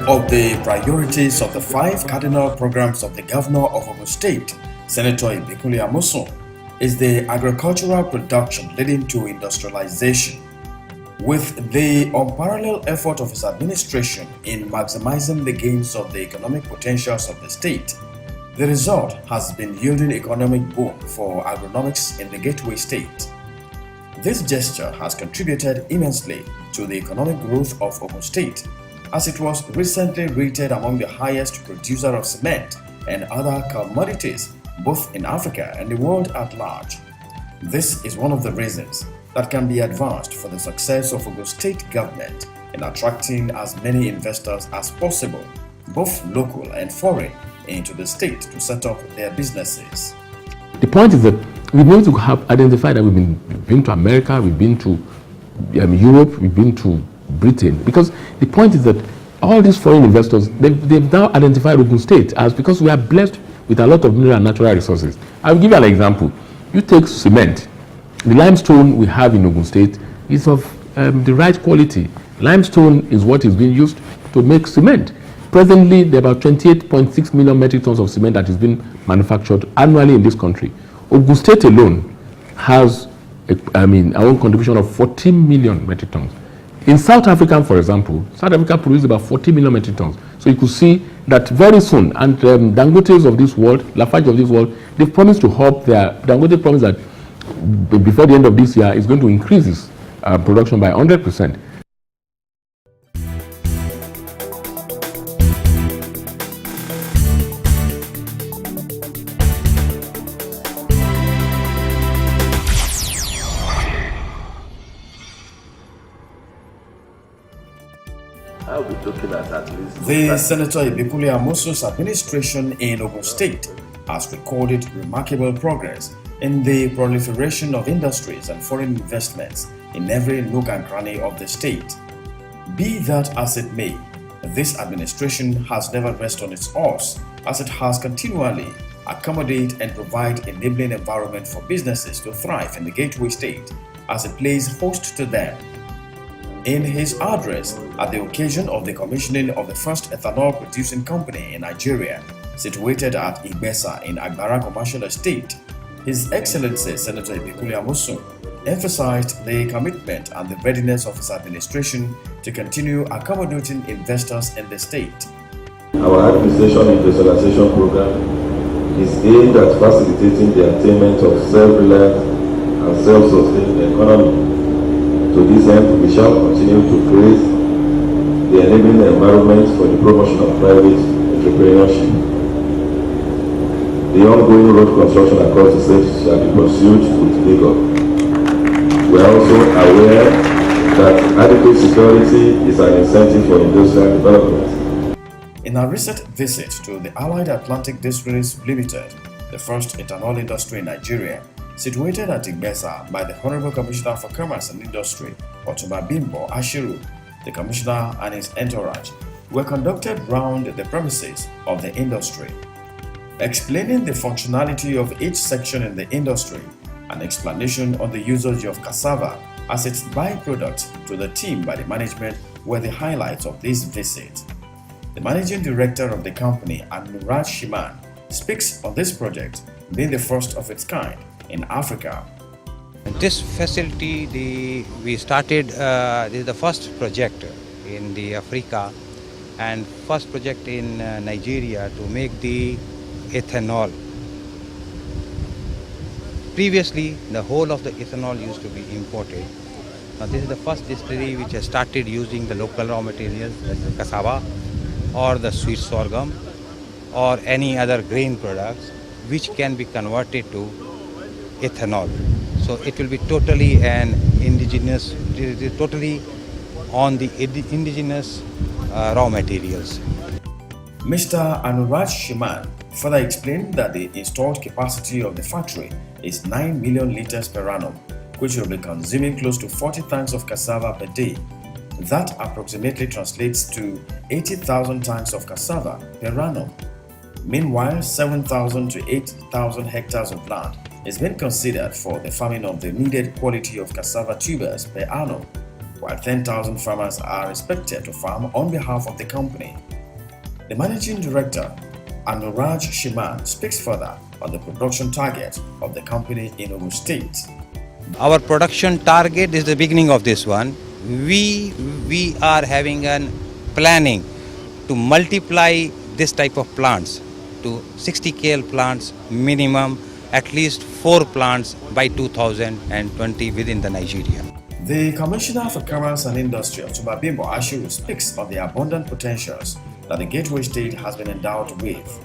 of the priorities of the 5 cardinal programs of the governor of Ogun State, Senator Ibikunle Amosun, is the agricultural production leading to industrialization. With the unparalleled effort of his administration in maximizing the gains of the economic potentials of the state, the result has been yielding economic boom for agronomics in the Gateway State. This gesture has contributed immensely to the economic growth of Ogun State, as it was recently rated among the highest producer of cement and other commodities both in Africa and the world at large. This is one of the reasons that can be advanced for the success of Ogun State government in attracting as many investors as possible, both local and foreign, into the state to set up their businesses. The point is that we need to have identified that we've been to America, we've been to Europe, we've been to Britain, because the point is that all these foreign investors, they've now identified Ogun State as, because we are blessed with a lot of mineral and natural resources. I'll give you an example. You take cement. The limestone we have in Ogun State is of the right quality. Limestone is what is being used to make cement. Presently, there are about 28.6 million metric tons of cement that is being manufactured annually in this country. Ogun State alone has our own contribution of 14 million metric tons. In South Africa, for example, South Africa produces about 40 million metric tons. So you could see that very soon, and Dangotes of this world, Lafarge of this world, they've promised to help Dangote promised that before the end of this year, is going to increase its production by 100%. I'll be looking at least. The Senator Ibikunle Amosun's administration in Ogun State has recorded remarkable progress in the proliferation of industries and foreign investments in every nook and cranny of the state. Be that as it may, this administration has never rested on its horse, as it has continually accommodate and provide enabling environment for businesses to thrive in the Gateway State as it plays host to them. In his address at the occasion of the commissioning of the first ethanol producing company in Nigeria, situated at Igbesa in Agbara Commercial Estate, His Excellency Senator Ibikunle Amosun emphasized the commitment and the readiness of his administration to continue accommodating investors in the state. Our administration industrialization program is aimed at facilitating the attainment of self-reliant and self-sustaining economy. To this end, we shall continue to create the enabling environment for the promotion of private entrepreneurship. The ongoing road construction across the state shall be pursued with vigor. We are also aware that adequate security is an incentive for industrial development. In a recent visit to the Allied Atlantic Distilleries Limited, the first ethanol industry in Nigeria, situated at Igbesa by the Honorable Commissioner for Commerce and Industry, Otumba Bimbo Ashiru, the Commissioner and his entourage were conducted round the premises of the industry. Explaining the functionality of each section in the industry, an explanation on the usage of cassava as its byproduct to the team by the management were the highlights of this visit. The managing director of the company, Anuraj Shiman, speaks on this project being the first of its kind in Africa. This facility, we started, this is the first project in the Africa and first project in Nigeria to make the ethanol. Previously, the whole of the ethanol used to be imported. Now this is the first distillery which has started using the local raw materials, like the cassava or the sweet sorghum or any other grain products which can be converted to ethanol. So it will be totally an indigenous, totally on the indigenous raw materials. Mr. Anuraj Shiman further explained that the installed capacity of the factory is 9 million liters per annum, which will be consuming close to 40 tons of cassava per day. That approximately translates to 80,000 tons of cassava per annum. Meanwhile, 7,000 to 8,000 hectares of land is being considered for the farming of the needed quality of cassava tubers per annum, while 10,000 farmers are expected to farm on behalf of the company. The managing director, Anuraj Shiman, speaks further on the production target of the company in Ogun State. Our production target is the beginning of this one. We are having an planning to multiply this type of plants to 60 KL plants minimum, at least 4 plants by 2020 within the Nigeria. The Commissioner for Commerce and Industry, Otumba Bimbo Ashiru, speaks of the abundant potentials that the Gateway State has been endowed with.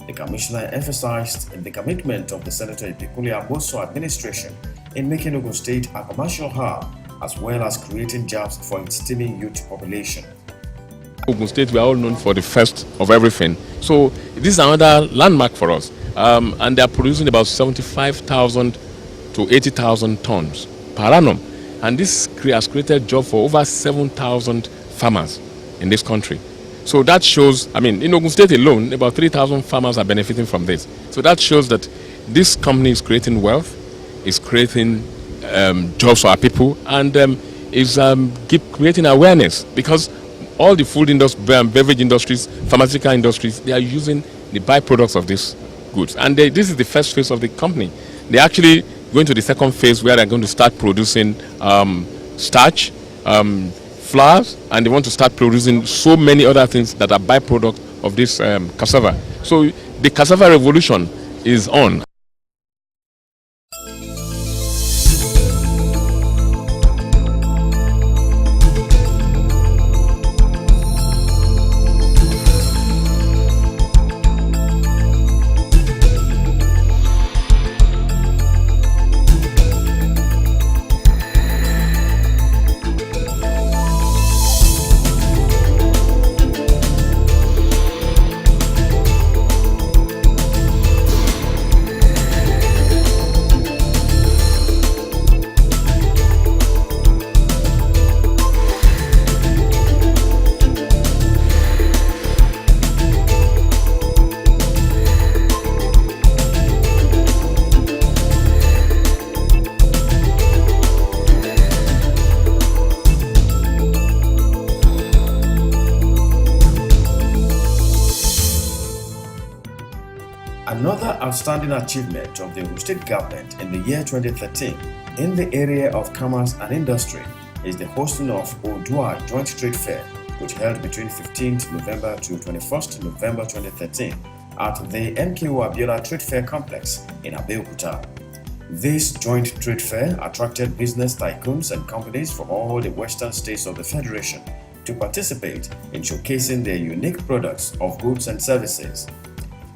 The Commissioner emphasized the commitment of the Senator Ibekule Amosun administration in making Ogun State a commercial hub, as well as creating jobs for its teeming youth population. Ogun State, we are all known for the first of everything. So this is another landmark for us. And they are producing about 75,000 to 80,000 tons per annum. And this has created jobs for over 7,000 farmers in this country. So that shows, in Ogun State alone, about 3,000 farmers are benefiting from this. So that shows that this company is creating wealth, is creating jobs for our people, and is creating awareness, because all the food industry, beverage industries, pharmaceutical industries, they are using the byproducts of these goods. And this is the first phase of the company. They're actually going to the second phase, where they're going to start producing starch, flours, and they want to start producing so many other things that are byproduct of this cassava. So the cassava revolution is on. Another outstanding achievement of the Ogun State government in the year 2013 in the area of commerce and industry is the hosting of Odua Joint Trade Fair, which held between 15th November to 21st November 2013 at the MKO Abiola Trade Fair Complex in Abeokuta. This joint trade fair attracted business tycoons and companies from all the western states of the Federation to participate in showcasing their unique products of goods and services.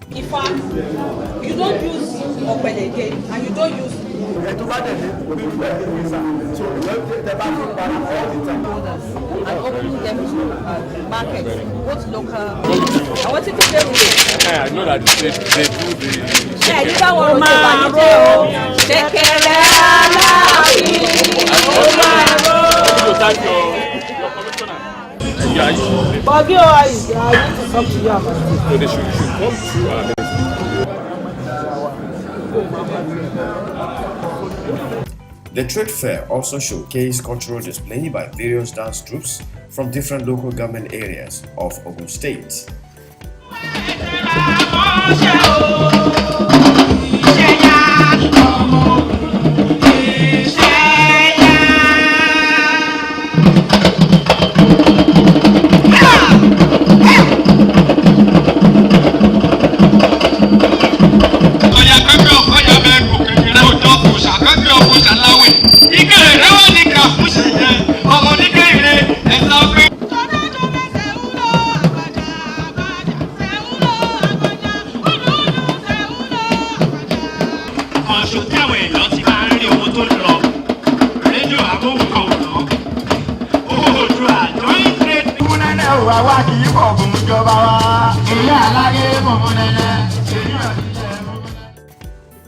In fact, you don't use Ogbele again, and you don't use and open them to markets, both local. I want you to tell me. I know that they do the. Yeah, you don't want The trade fair also showcased cultural display by various dance troupes from different local government areas of Ogun State.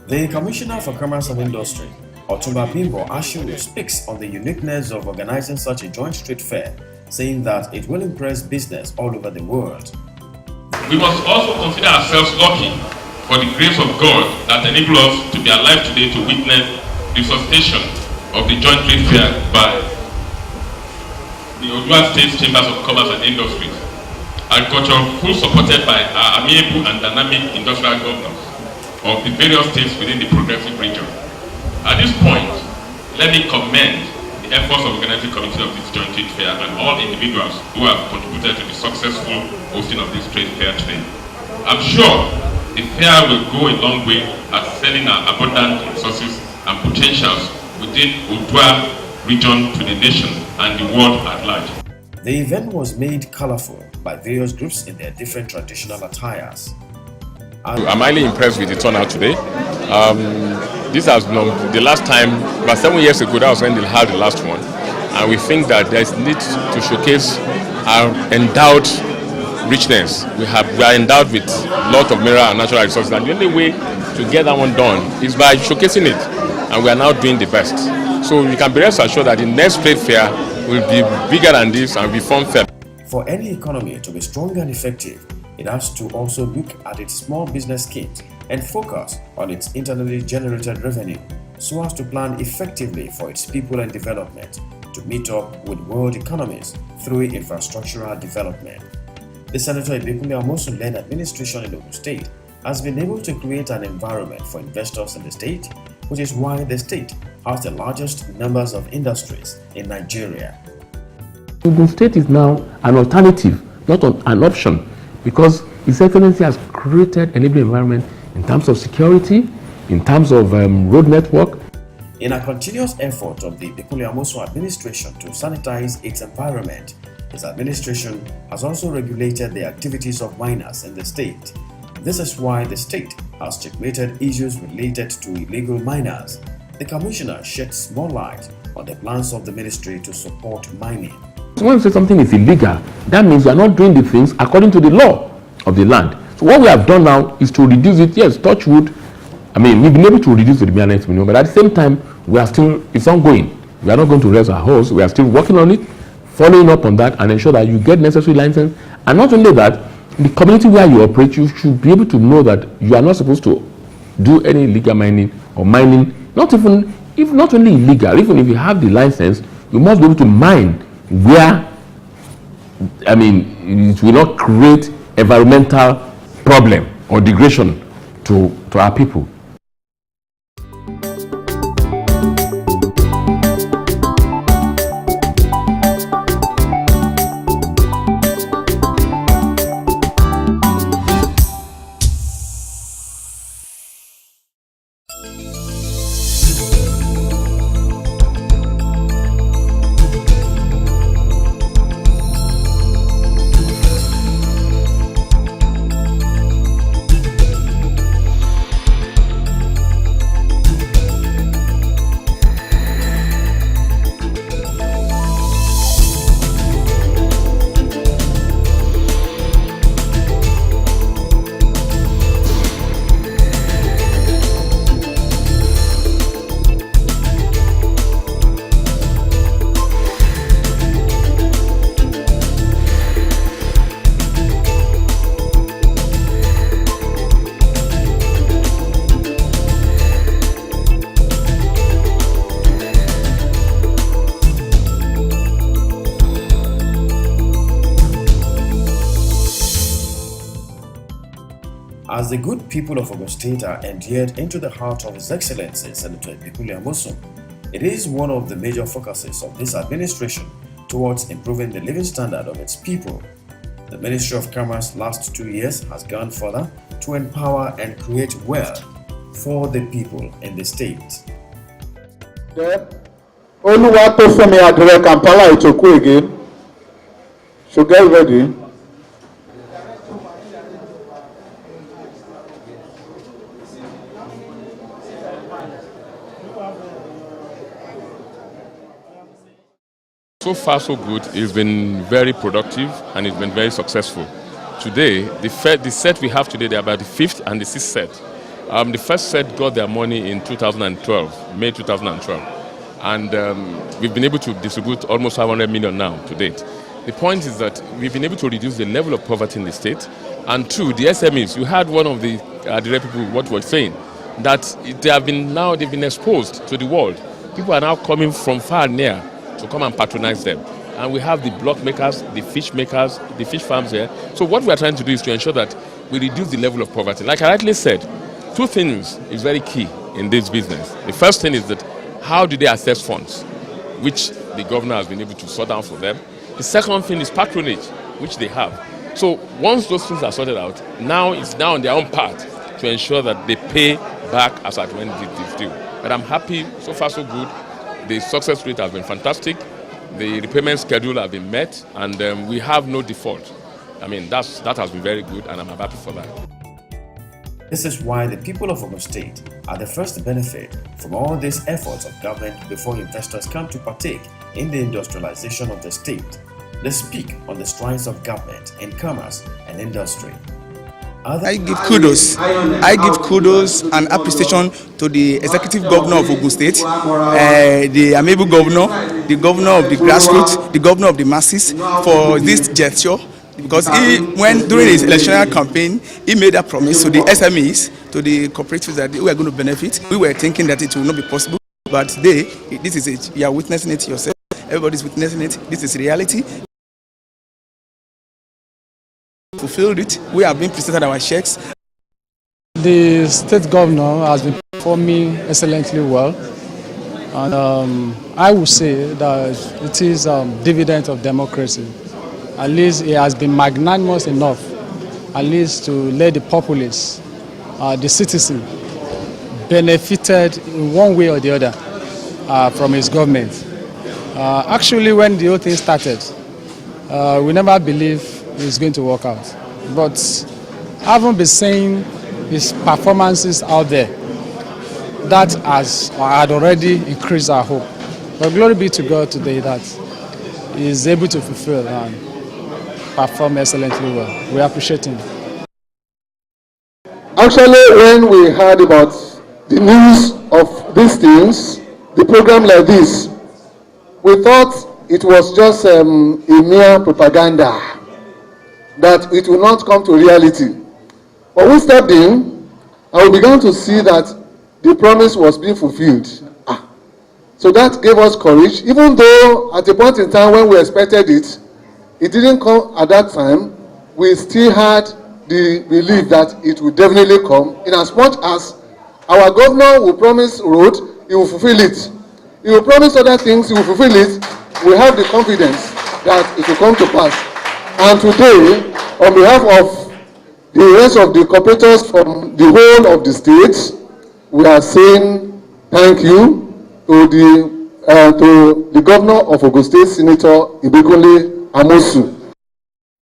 The Commissioner for Commerce and Industry, Otumba Bimbo Ashiru, speaks on the uniqueness of organizing such a joint trade fair, saying that it will impress business all over the world. We must also consider ourselves lucky for the grace of God that enables us to be alive today to witness the sustain of the joint trade fair by the Odua State Chambers of Commerce and Industry. agriculture, fully supported by our amiable and dynamic industrial governors of the various states within the progressive region. At this point, let me commend the efforts of the organizing committee of this joint trade fair and all individuals who have contributed to the successful hosting of this trade fair today. I'm sure the fair will go a long way at selling our abundant resources and potentials within Odua region to the nation and the world at large. The event was made colorful by various groups in their different traditional attires. I'm highly impressed with the turnout today. This has been the last time, about 7 years ago, that was when they had the last one. And we think that there's need to showcase our endowed richness. We are endowed with a lot of mineral and natural resources. And the only way to get that one done is by showcasing it. And we are now doing the best. So you can be rest assured that the next trade fair will be bigger than this and will be fun fair. For any economy to be strong and effective, it has to also look at its small business schemes and focus on its internally generated revenue so as to plan effectively for its people and development to meet up with world economies through infrastructural development. The Senator Ibikunle Amosun-led administration in Ogun State has been able to create an environment for investors in the state, which is why the state has the largest numbers of industries in Nigeria. Ogun State is now an alternative, not an option, because His Excellency has created an enabling environment in terms of security, in terms of road network. In a continuous effort of the Ibikunle Amosun administration to sanitize its environment, his administration has also regulated the activities of miners in the state. This is why the state has checkmated issues related to illegal miners. The commissioner shed small light on the plans of the ministry to support mining. So when you say something is illegal, that means you are not doing the things according to the law of the land. So what we have done now is to reduce it. Yes, touch wood. I mean, we've been able to reduce the Remainance minimum, but at the same time, it's ongoing. We are not going to rest our horse. We are still working on it, following up on that, and ensure that you get necessary license. And not only that, the community where you operate, you should be able to know that you are not supposed to do any illegal mining or mining. Not only illegal, even if you have the license, you must be able to mine where, I mean, it will not create environmental problem or degradation to our people. As the good people of Ogun State are endeared into the heart of His Excellency Senator Ibikunle Amosun, it is one of the major focuses of this administration towards improving the living standard of its people. The Ministry of Commerce last 2 years has gone further to empower and create wealth for the people in the state. Oluwatofunmi Adire Kampala Itoku again. So get ready. So far, so good. It's been very productive and it's been very successful. Today, the set we have today, they're about the 5th and the 6th set. The first set got their money in 2012, May 2012. And we've been able to distribute almost 500 million now to date. The point is that we've been able to reduce the level of poverty in the state. And two, the SMEs, you had one of the direct people what was saying, that they've been exposed to the world. People are now coming from far and near to come and patronize them. and we have the block makers, the fish makers, the fish farms here. So what we are trying to do is to ensure that we reduce the level of poverty. Like I rightly said, two things is very key in this business. The first thing is that how do they access funds, which the governor has been able to sort out for them. The second thing is patronage, which they have. So once those things are sorted out, now it's now on their own part to ensure that they pay back as at when it's due. But I'm happy, so far so good. The success rate has been fantastic. The repayment schedule has been met, and we have no default. I mean, that has been very good, and I'm happy for that. This is why the people of Ogun State are the first to benefit from all these efforts of government before investors come to partake in the industrialization of the state. They speak on the strides of government in commerce and industry. I give kudos and appreciation to the executive governor of Ogun State, the amiable governor, the governor of the grassroots, the governor of the masses for this gesture. Because during his electoral campaign, he made a promise to the SMEs, to the cooperatives that we are going to benefit. We were thinking that it will not be possible, but today, this is it. You are witnessing it yourself. Everybody's witnessing it. This is reality. Fulfilled it. We have been presented our checks. The state governor has been performing excellently well, and I would say that it is dividend of democracy. At least he has been magnanimous enough, at least to let the populace, the citizen, benefited in one way or the other from his government. Actually, when the whole thing started, we never believed it was going to work out. But I haven't been seeing his performances out there. That had already increased our hope. But glory be to God today that he is able to fulfill and perform excellently well. We appreciate him. Actually, when we heard about the news of these things, the program like this, we thought it was just a mere propaganda, that it will not come to reality. But we stepped in and we began to see that the promise was being fulfilled. So that gave us courage, even though at a point in time when we expected it, it didn't come at that time. We still had the belief that it will definitely come, in as much as our governor will promise road, he will fulfill it. He will promise other things, he will fulfill it. We have the confidence that it will come to pass. And today, on behalf of the rest of the cooperators from the whole of the state, we are saying thank you to the governor of Ogun State, Senator Ibikunle Amosu.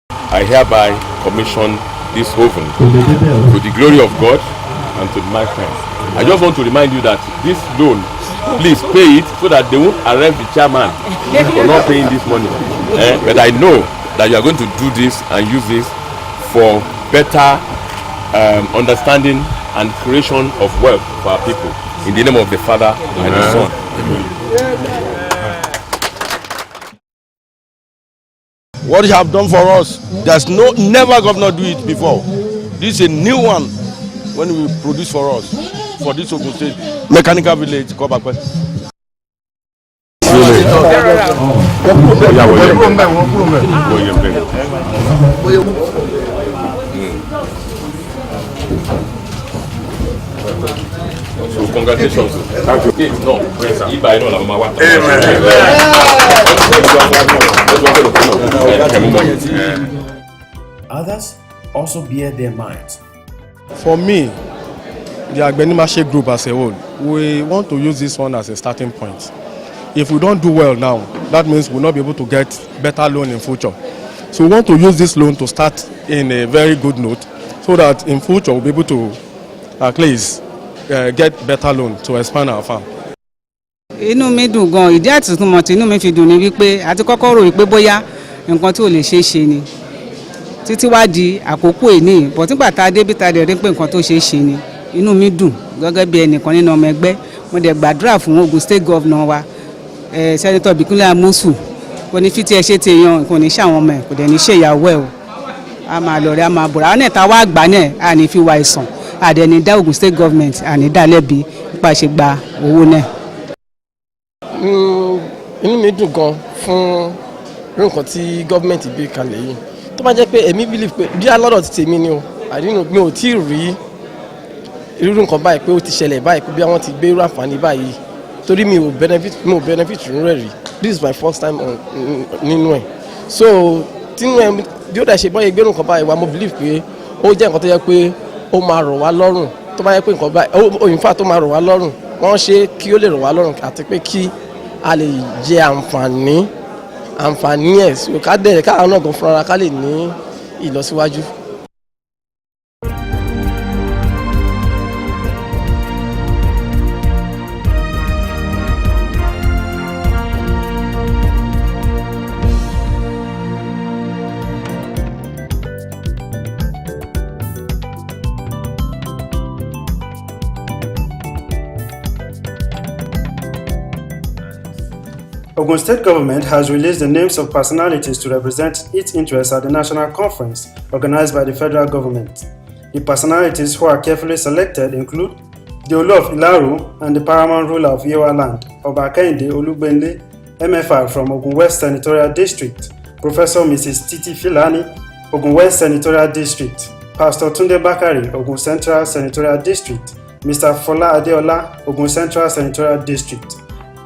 I hereby commission this oven to the glory of God and to my friends. I just want to remind you that this loan, please pay it so that they won't arrest the chairman for not paying this money. But I know that you are going to do this and use this for better understanding and creation of wealth for our people. In the name of the Father and the Son. What you have done for us, there's never governor do it before. This is a new one when we produce for us, for this Ogun State Mechanical Village, Kobakwe. So congratulations. Thank you. No, Others also bear their minds. For me, the Agbenimashe group as a whole, we want to use this one as a starting point. If we don't do well now, that means we'll not be able to get better loan in future. So we want to use this loan to start in a very good note, so that in future we'll be able to at least get better loan to expand our farm. Inú mi dùn gan, ìdí àti ìtumọ̀ tí inú mi fi dùn ni wípé àti kọ́kọ́ rò wípé bóyá nǹkan tí ò lè ṣe ni títí wá di àkókò èní, bọ̀ nígbà tá a débi tá a dẹ̀ rí pé nǹkan tó ṣe ni inú mi dùn gẹ́gẹ́ bí ẹnìkan nínú ọmọ ẹgbẹ́. Mo dẹ̀ gbàdúrà fún Ogun State Governor wa Senator Ibikunle Amosu, kò ní fi tí ẹ ṣe ti èèyàn, kò ní ṣe àwọn ọmọ ẹ̀, kò dẹ̀ ní ṣe ìyàwó ẹ̀ o. A máa lọ rí, a máa bọ̀rọ̀, àwọn ẹ̀ta wá gbà náà a ní fi wá ìsàn, àdẹ̀ni dá Ogun State Government àní dá lẹ́bi nípa ṣe gba owó náà. Inú mi dùn gan fún irú nǹkan tí gọ́ọ̀mẹ̀ntì gbé kalẹ̀ yìí tó bá jẹ́ pé èmi believe pé bí alọ́dọ̀ ti tèmi ni o àdínú mi ò tí ì rí irú nǹkan báyìí pé ó ti ṣẹlẹ̀ báyìí pé bí wọ́n ti gbé irú àǹfààní báyìí torí mi ò benefit nínú rẹ̀ rí this is my first time nínú ẹ̀ so tínú ẹ̀ bí ó dà ṣe bọ́ ìgbérù nǹkan báyìí wa mo believe pé ó jẹ́ nǹkan tó yẹ pé ó máa rọ̀ wá lọ́rùn tó bá yẹ pé nǹkan báyìí ó in fact tó máa rọ̀ wá lọ́rùn wọ́n ṣe kí ó lè rọ̀ wá lọ́rùn àti pé kí a lè jẹ àǹfààní ẹ̀ sí ká dẹ̀rẹ̀ káwọn náà gan fúnra ká lè ní ìlọsíwájú. Ogun State government has released the names of personalities to represent its interests at the national conference organized by the federal government. The personalities who are carefully selected include the Olu of Ilaru and the paramount ruler of Yewa land, Oba Kehinde Olugbenle, MFR from Ogun West Senatorial District, Professor Mrs. Titi Filani, Ogun West Senatorial District, Pastor Tunde Bakari, Ogun Central Senatorial District, Mr. Fola Adeola, Ogun Central Senatorial District.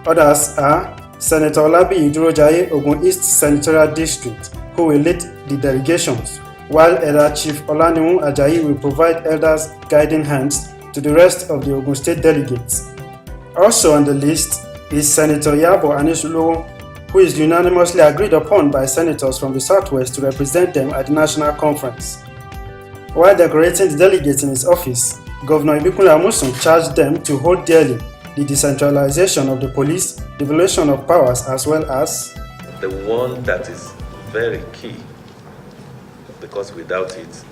Others are Senator Olabi Idurojaye, Ogun East Senatorial District, who will lead the delegations, while Elder Chief Olanimu Ajayi will provide elders' guiding hands to the rest of the Ogun State delegates. Also on the list is Senator Yabo Anisuluwo, who is unanimously agreed upon by senators from the Southwest to represent them at the national conference. While decorating the delegates in his office, Governor Ibikunle Amosun charged them to hold dearly the decentralization of the police, devolution of powers, as well as the one that is very key, because without it,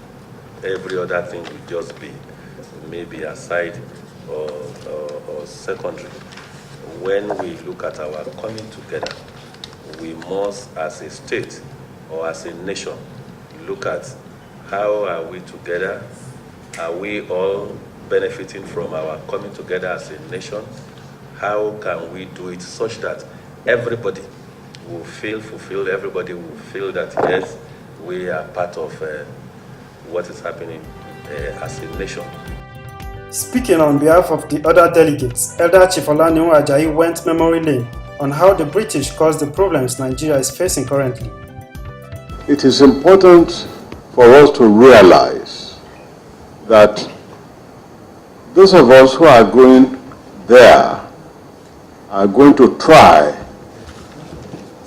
every other thing will just be maybe aside or secondary. When we look at our coming together, we must, as a state or as a nation, look at how are we together? Are we all benefiting from our coming together as a nation? How can we do it such that everybody will feel fulfilled, everybody will feel that yes, we are part of what is happening as a nation. Speaking on behalf of the other delegates, Elder Chief Olanimu Ajayi went memory lane on how the British caused the problems Nigeria is facing currently. It is important for us to realize that those of us who are going there are going to try,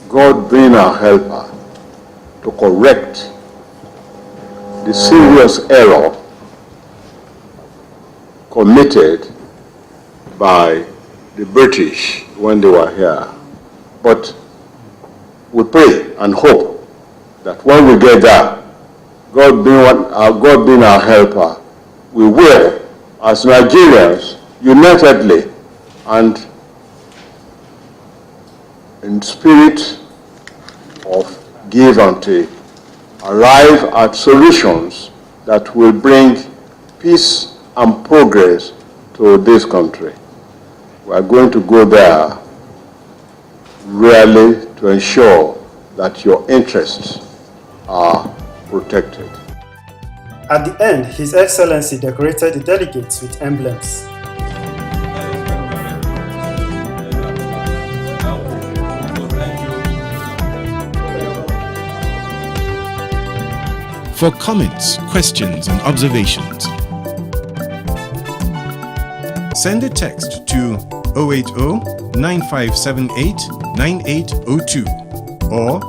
God being our helper, to correct the serious error committed by the British when they were here. But we pray and hope that when we get there, God being our helper, we will, as Nigerians, unitedly and in spirit of give and take, arrive at solutions that will bring peace and progress to this country. We are going to go there really to ensure that your interests are protected. At the end, His Excellency decorated the delegates with emblems. For comments, questions, and observations, send a text to 080-9578-9802 or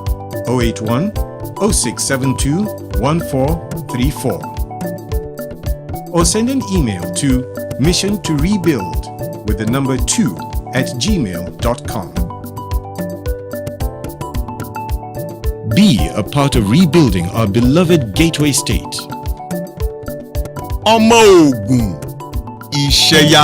081-0672-1434, or send an email to missiontorebuild@gmail.com. Be a part of rebuilding our beloved Gateway State. Ọmọ Ògùn, Ìṣẹ̀yà.